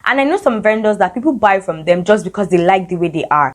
And I know some vendors that people buy from them just because they like the way they are.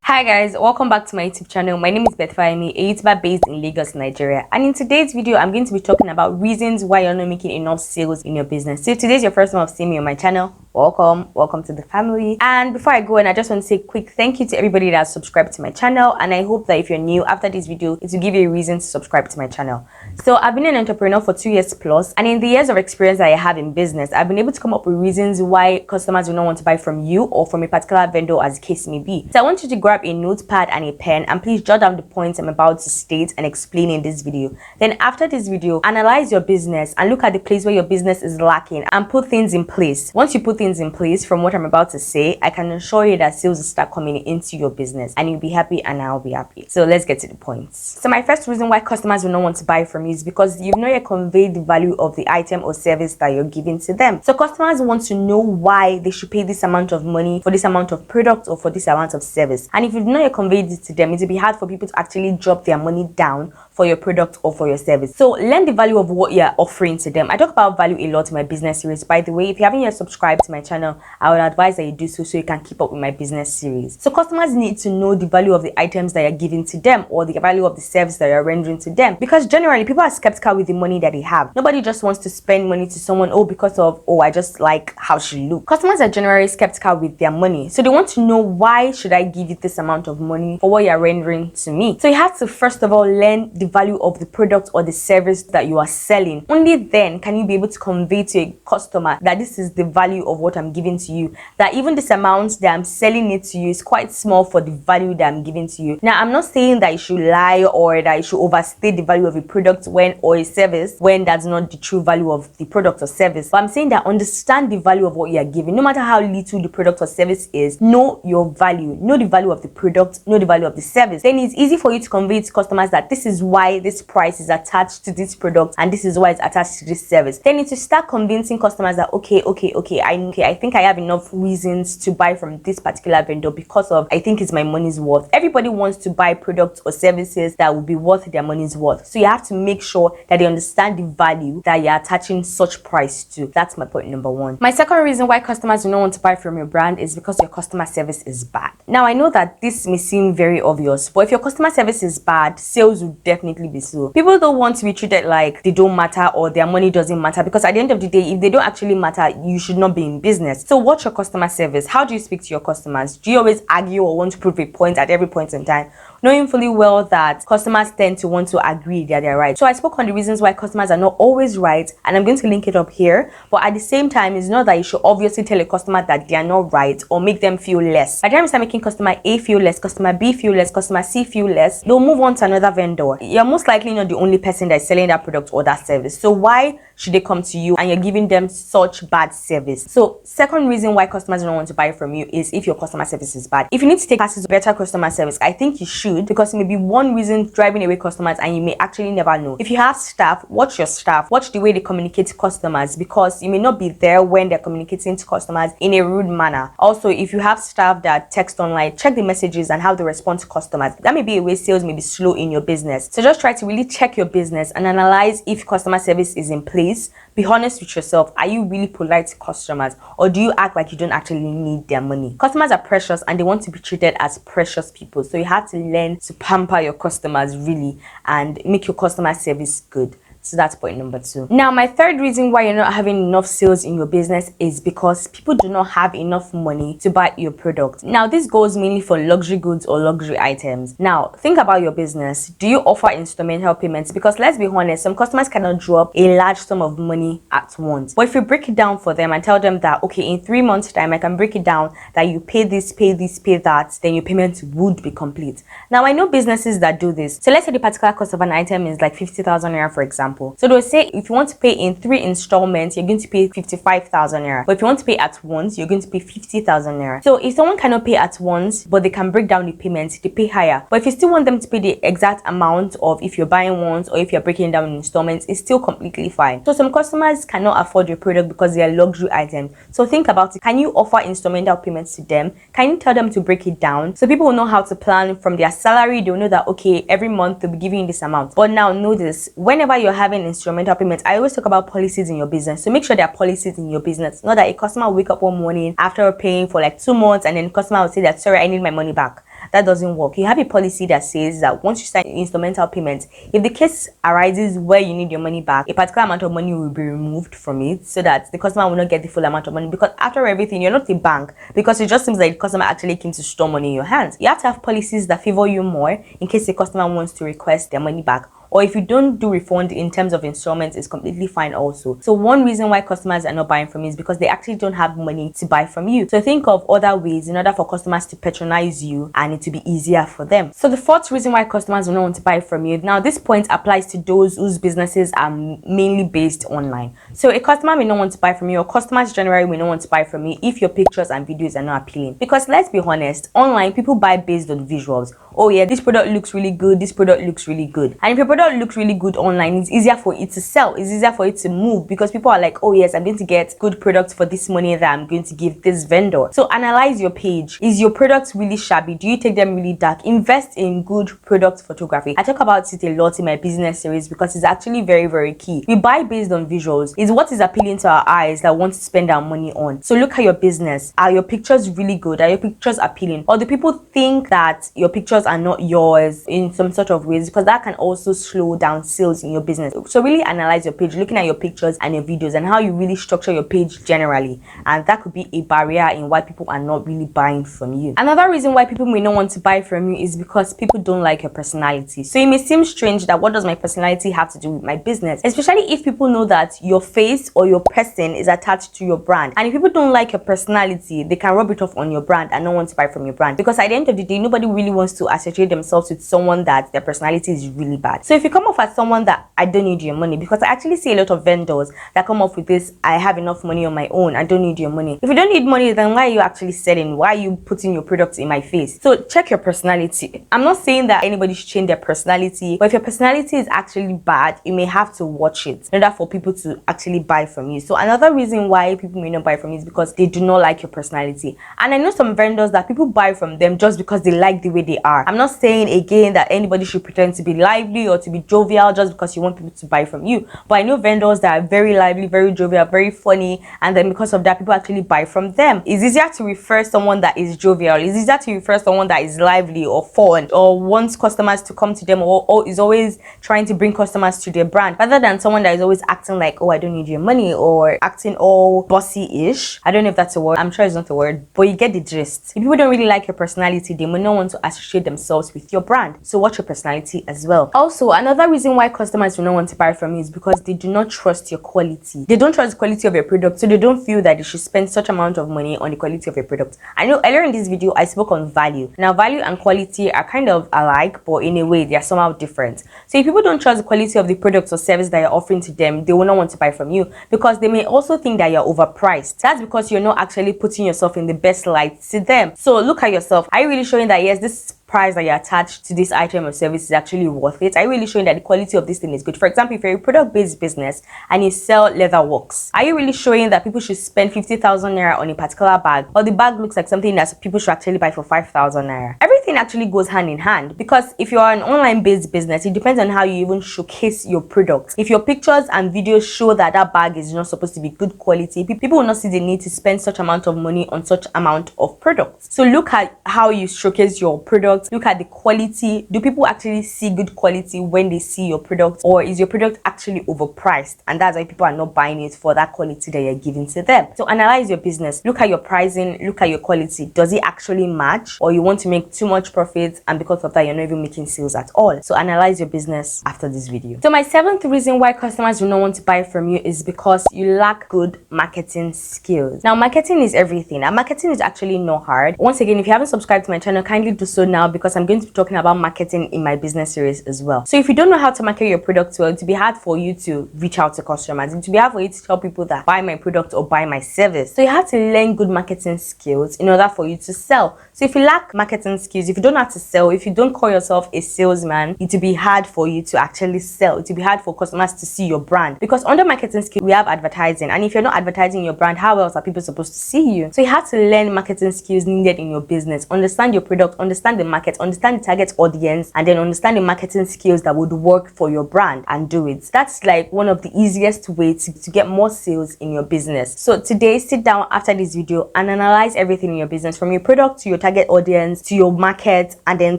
Hi guys, welcome back to my YouTube channel. My name is Beth Fayemi, a YouTuber based in Lagos, Nigeria. And in today's video, I'm going to be talking about reasons why you're not making enough sales in your business. So if today's your first time of seeing me on my channel, welcome to the family. And before I go in, I just want to say a quick thank you to everybody that subscribed to my channel. And I hope that if you're new after this video, it will give you a reason to subscribe to my channel. So I've been an entrepreneur for 2 years plus, and in the years of experience that I have in business, I've been able to come up with reasons why customers will not want to buy from you or from a particular vendor, as the case may be. So I want you to grab a notepad and a pen and please jot down the points I'm about to state and explain in this video. Then after this video, analyze your business and look at the place where your business is lacking and put things in place. Once you put things in place, from what I'm about to say, I can assure you that sales will start coming into your business and you'll be happy and I'll be happy. So let's get to the points. So my first reason why customers will not want to buy from you is because you've not yet conveyed the value of the item or service that you're giving to them. So customers want to know why they should pay this amount of money for this amount of product or for this amount of service. And if you've not yet conveyed it to them, it will be hard for people to actually drop their money down for your product or for your service. So learn the value of what you're offering to them. I talk about value a lot in my business series. By the way, if you haven't yet subscribed to my channel, I would advise that you do so you can keep up with my business series. So customers need to know the value of the items that you're giving to them or the value of the service that you're rendering to them, because generally people are skeptical with the money that they have. Nobody just wants to spend money to someone because of, I just like how she looks. Customers are generally skeptical with their money, so they want to know, why should I give you this amount of money for what you're rendering to me? So you have to first of all learn the value of the product or the service that you are selling. Only then can you be able to convey to a customer that this is the value of what I'm giving to you, that even this amount that I'm selling it to you is quite small for the value that I'm giving to you. Now, I'm not saying that you should lie or that you should overstate the value of a product or a service when that's not the true value of the product or service, but I'm saying that understand the value of what you are giving. No matter how little the product or service is, know your value, know the value of the product, know the value of the service. Then it's easy for you to convey to customers that this is why this price is attached to this product and this is why it's attached to this service. Then it's to start convincing customers that I think I have enough reasons to buy from this particular vendor because of, I think it's my money's worth. Everybody wants to buy products or services that will be worth their money's worth. So you have to make sure that they understand the value that you're attaching such price to. That's my point number one. My second reason why customers do not want to buy from your brand is because your customer service is bad. Now, I know that this may seem very obvious, but if your customer service is bad, sales will definitely be slow. People don't want to be treated like they don't matter or their money doesn't matter, because at the end of the day, if they don't actually matter, you should not be in business. So what's your customer service? How do you speak to your customers? Do you always argue or want to prove a point at every point in time, knowing fully well that customers tend to want to agree that they're right? So I spoke on the reasons why customers are not always right, and I'm going to link it up here. But at the same time, it's not that you should obviously tell a customer that they are not right or make them feel less. By the time you start making customer A feel less, customer B feel less, customer C feel less, they'll move on to another vendor. You're most likely not the only person that's selling that product or that service. So why should they come to you and you're giving them such bad service? So second reason why customers don't want to buy from you is if your customer service is bad. If you need to take classes of better customer service, I think you should, because it may be one reason driving away customers and you may actually never know. If you have staff, watch your staff, watch the way they communicate to customers, because you may not be there when they're communicating to customers in a rude manner. Also, if you have staff that text online, check the messages and how they respond to customers. That may be a way sales may be slow in your business. So just try to really check your business and analyze if customer service is in place. Be honest with yourself. Are you really polite to customers, or do you act like you don't actually need their money? Customers are precious and they want to be treated as precious people. So you have to learn to pamper your customers really and make your customer service good. So that's point number 2. Now, my third reason why you're not having enough sales in your business is because people do not have enough money to buy your product. Now, this goes mainly for luxury goods or luxury items. Now, think about your business. Do you offer instrumental payments? Because let's be honest, some customers cannot drop a large sum of money at once. But if you break it down for them and tell them that, okay, in 3 months time, I can break it down that you pay this, pay that, then your payment would be complete. Now, I know businesses that do this. So let's say the particular cost of an item is like 50,000 naira, for example. example. So they'll say if you want to pay in 3 installments, you're going to pay 55,000 naira. But if you want to pay at once, you're going to pay 50,000 naira. So if someone cannot pay at once, but they can break down the payments, they pay higher. But if you still want them to pay the exact amount of if you're buying once or if you're breaking down in installments, it's still completely fine. So some customers cannot afford your product because they are luxury items. So think about it. Can you offer instrumental payments to them? Can you tell them to break it down? So people will know how to plan from their salary. They'll know that, okay, every month they'll be giving you this amount. But now know this, whenever you're having instrumental payments, I always talk about policies in your business. So make sure there are policies in your business. Not that a customer will wake up one morning after paying for like 2 months and then the customer will say that, sorry, I need my money back. That doesn't work. You have a policy that says that once you sign instrumental payments, if the case arises where you need your money back, a particular amount of money will be removed from it so that the customer will not get the full amount of money. Because after everything, you're not a bank, because it just seems like the customer actually came to store money in your hands. You have to have policies that favor you more in case the customer wants to request their money back. Or if you don't do refund in terms of installments, it's completely fine also. So one reason why customers are not buying from you is because they actually don't have money to buy from you. So think of other ways in order for customers to patronize you and it to be easier for them. So the fourth reason why customers do not want to buy from you. Now this point applies to those whose businesses are mainly based online. So a customer may not want to buy from you, or customers generally may not want to buy from you if your pictures and videos are not appealing. Because let's be honest, online people buy based on visuals. Oh yeah, this product looks really good, this product looks really good. And if your product looks really good online, it's easier for it to sell, it's easier for it to move, because people are like, oh yes, I'm going to get good products for this money that I'm going to give this vendor. So analyze your page. Is your product really shabby? Do you take them really dark? Invest in good product photography. I talk about it a lot in my business series because it's actually very, very key. We buy based on visuals. It's what is appealing to our eyes that want to spend our money on. So look at your business. Are your pictures really good? Are your pictures appealing? Or do people think that your pictures are not yours in some sort of ways? Because that can also slow down sales in your business. So really analyze your page, looking at your pictures and your videos and how you really structure your page generally, and that could be a barrier in why people are not really buying from you. Another reason why people may not want to buy from you is because people don't like your personality. So it may seem strange that what does my personality have to do with my business, especially if people know that your face or your person is attached to your brand. And if people don't like your personality, they can rub it off on your brand and not want to buy from your brand, because at the end of the day, nobody really wants to associate themselves with someone that their personality is really bad. So if you come off as someone that I don't need your money, because I actually see a lot of vendors that come off with this, I have enough money on my own, I don't need your money. If you don't need money, then why are you actually selling? Why are you putting your products in my face? So check your personality. I'm not saying that anybody should change their personality, but if your personality is actually bad, you may have to watch it in order for people to actually buy from you. So another reason why people may not buy from you is because they do not like your personality. And I know some vendors that people buy from them just because they like the way they are. I'm not saying again that anybody should pretend to be lively or to be jovial just because you want people to buy from you, but I know vendors that are very lively, very jovial, very funny, and then because of that, people actually buy from them. It's easier to refer someone that is jovial, it's easier to refer someone that is lively or fun or wants customers to come to them, or is always trying to bring customers to their brand, rather than someone that is always acting like, oh, I don't need your money, or acting all bossy-ish. I don't know if that's a word, I'm sure it's not a word, but you get the gist. If people don't really like your personality, they may not want to associate themselves with your brand. So watch your personality as well. Also, another reason why customers do not want to buy from you is because they do not trust your quality. They don't trust the quality of your product, so they don't feel that they should spend such amount of money on the quality of your product. I know earlier in this video I spoke on value. Now value and quality are kind of alike, but in a way they are somehow different. So if people don't trust the quality of the products or service that you're offering to them, they will not want to buy from you, because they may also think that you're overpriced. That's because you're not actually putting yourself in the best light to them. So look at yourself. Are you really showing that yes, this price that you attach to this item or service is actually worth it? Are you really showing that the quality of this thing is good? For example, if you're a product-based business and you sell leather works, are you really showing that people should spend 50,000 naira on a particular bag, or the bag looks like something that people should actually buy for 5,000 naira? Everything actually goes hand in hand, because if you're an online-based business, it depends on how you even showcase your product. If your pictures and videos show that that bag is not supposed to be good quality, people will not see the need to spend such amount of money on such amount of products. So look at how you showcase your product. Look at the quality. Do people actually see good quality when they see your product, or is your product actually overpriced and that's why people are not buying it for that quality that you're giving to them? So analyze your business. Look at your pricing, look at your quality. Does it actually match, or you want to make too much much profit, and because of that you're not even making sales at all. So analyze your business after this video. So my seventh reason why customers do not want to buy from you is because you lack good marketing skills. Now, marketing is everything, and marketing is actually not hard. Once again, if you haven't subscribed to my channel, kindly do so now, because I'm going to be talking about marketing in my business series as well. So if you don't know how to market your product well, it will be hard for you to reach out to customers. It will be hard for you to tell people that buy my product or buy my service. So you have to learn good marketing skills in order for you to sell. So if you lack marketing skills, if you don't know how to sell, if you don't call yourself a salesman, it will be hard for you to actually sell. It will be hard for customers to see your brand, because under marketing skills we have advertising, and if you're not advertising your brand, how else are people supposed to see you? So you have to learn marketing skills needed in your business, understand your product, understand the market, understand the target audience, and then understand the marketing skills that would work for your brand and do it. That's like one of the easiest ways to get more sales in your business. So today, sit down after this video and analyze everything in your business, from your product to your target audience to your market, and then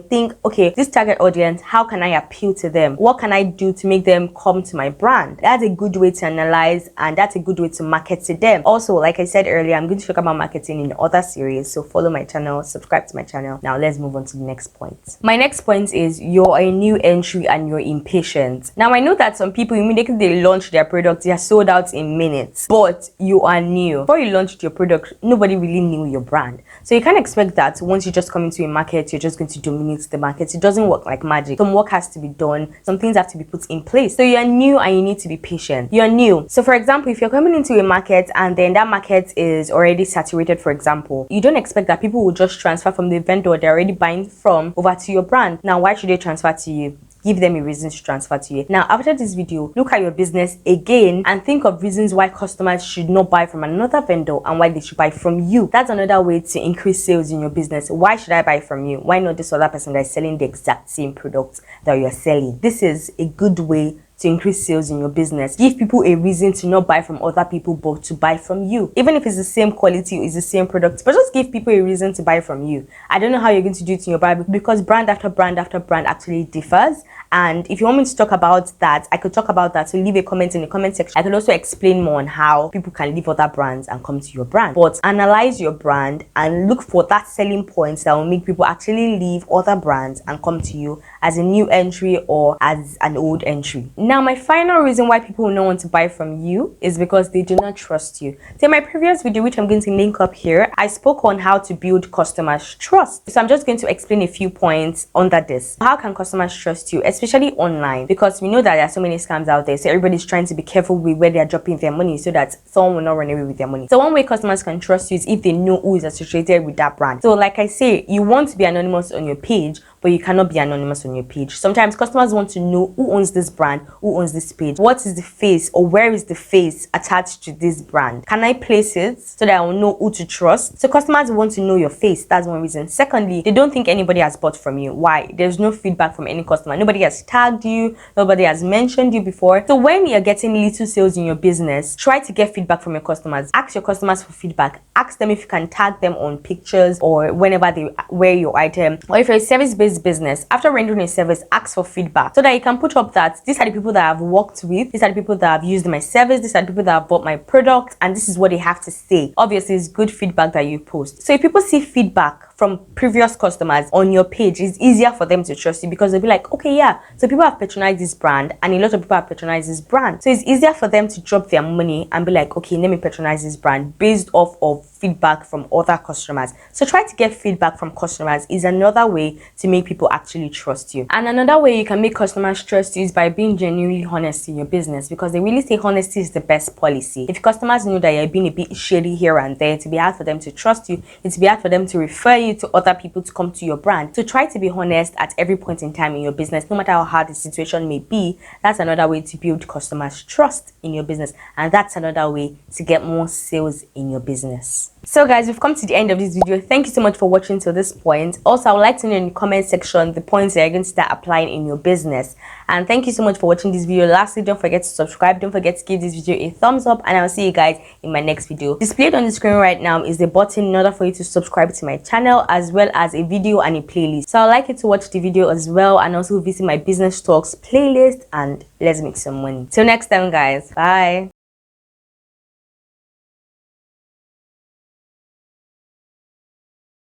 think, okay, this target audience, how can I appeal to them? What can I do to make them come to my brand? That's a good way to analyze, and that's a good way to market to them. Also, like I said earlier, I'm going to talk about marketing in other series, so follow my channel, subscribe to my channel. Now let's move on to the next point. My next point is you're a new entry and you're impatient. Now I know that some people, immediately they launch their product, they are sold out in minutes, but you are new. Before you launched your product, nobody really knew your brand. So you can't expect that once you just come into a market, you're just going to dominate the market. It doesn't work like magic. Some work has to be done. Some things have to be put in place. So you're new and you need to be patient. You're new. So for example, if you're coming into a market and then that market is already saturated, for example, you don't expect that people will just transfer from the vendor they're already buying from over to your brand. Now, why should they transfer to you? Give them a reason to transfer to you. Now, after this video, look at your business again and think of reasons why customers should not buy from another vendor and why they should buy from you. That's another way to increase sales in your business. Why should I buy from you? Why not this other person that is selling the exact same product that you're selling? This is a good way to increase sales in your business. Give people a reason to not buy from other people but to buy from you. Even if it's the same quality, it's the same product, but just give people a reason to buy from you. I don't know how you're going to do it in your brand, because brand after brand after brand actually differs. And if you want me to talk about that, I could talk about that. So leave a comment in the comment section. I could also explain more on how people can leave other brands and come to your brand. But analyze your brand and look for that selling points that will make people actually leave other brands and come to you as a new entry or as an old entry. Now, my final reason why people will not want to buy from you is because they do not trust you. So in my previous video, which I'm going to link up here, I spoke on how to build customers' trust. So I'm just going to explain a few points under this. How can customers trust you, especially online? Because we know that there are so many scams out there. So everybody's trying to be careful with where they are dropping their money so that someone will not run away with their money. So one way customers can trust you is if they know who is associated with that brand. So like I say, you want to be anonymous on your page, but you cannot be anonymous on your page. Sometimes customers want to know who owns this brand, who owns this page, what is the face or where is the face attached to this brand. Can I place it so that I will know who to trust? So customers want to know your face. That's one reason. Secondly, they don't think anybody has bought from you. Why? There's no feedback from any customer. Nobody has tagged you. Nobody has mentioned you before. So when you're getting little sales in your business, try to get feedback from your customers. Ask your customers for feedback. Ask them if you can tag them on pictures or whenever they wear your item. Or if you're a service-based business, after rendering a service, ask for feedback so that you can put up that these are the people that I've worked with, these are the people that have used my service, these are the people that have bought my product, and this is what they have to say. Obviously, it's good feedback that you post. So if people see feedback from previous customers on your page, it's easier for them to trust you, because they'll be like, okay, yeah, so people have patronized this brand and a lot of people have patronized this brand. So it's easier for them to drop their money and be like, okay, let me patronize this brand based off of feedback from other customers. So try to get feedback from customers is another way to make people actually trust you. And another way you can make customers trust you is by being genuinely honest in your business, because they really say honesty is the best policy. If customers know that you're being a bit shady here and there, it'll be hard for them to trust you. It'll be hard for them to refer you to other people to come to your brand. So try to be honest at every point in time in your business, no matter how hard the situation may be. That's another way to build customers' trust in your business, and that's another way to get more sales in your business. So guys, we've come to the end of this video. Thank you so much for watching to this point. Also, I would like to know in the comment section the points that you're going to start applying in your business. And thank you so much for watching this video. Lastly, don't forget to subscribe. Don't forget to give this video a thumbs up, and I'll see you guys in my next video. Displayed on the screen right now is the button in order for you to subscribe to my channel, as well as a video and a playlist. So I'd like you to watch the video as well, and also visit my business talks playlist, and let's make some money. Till next time guys, bye.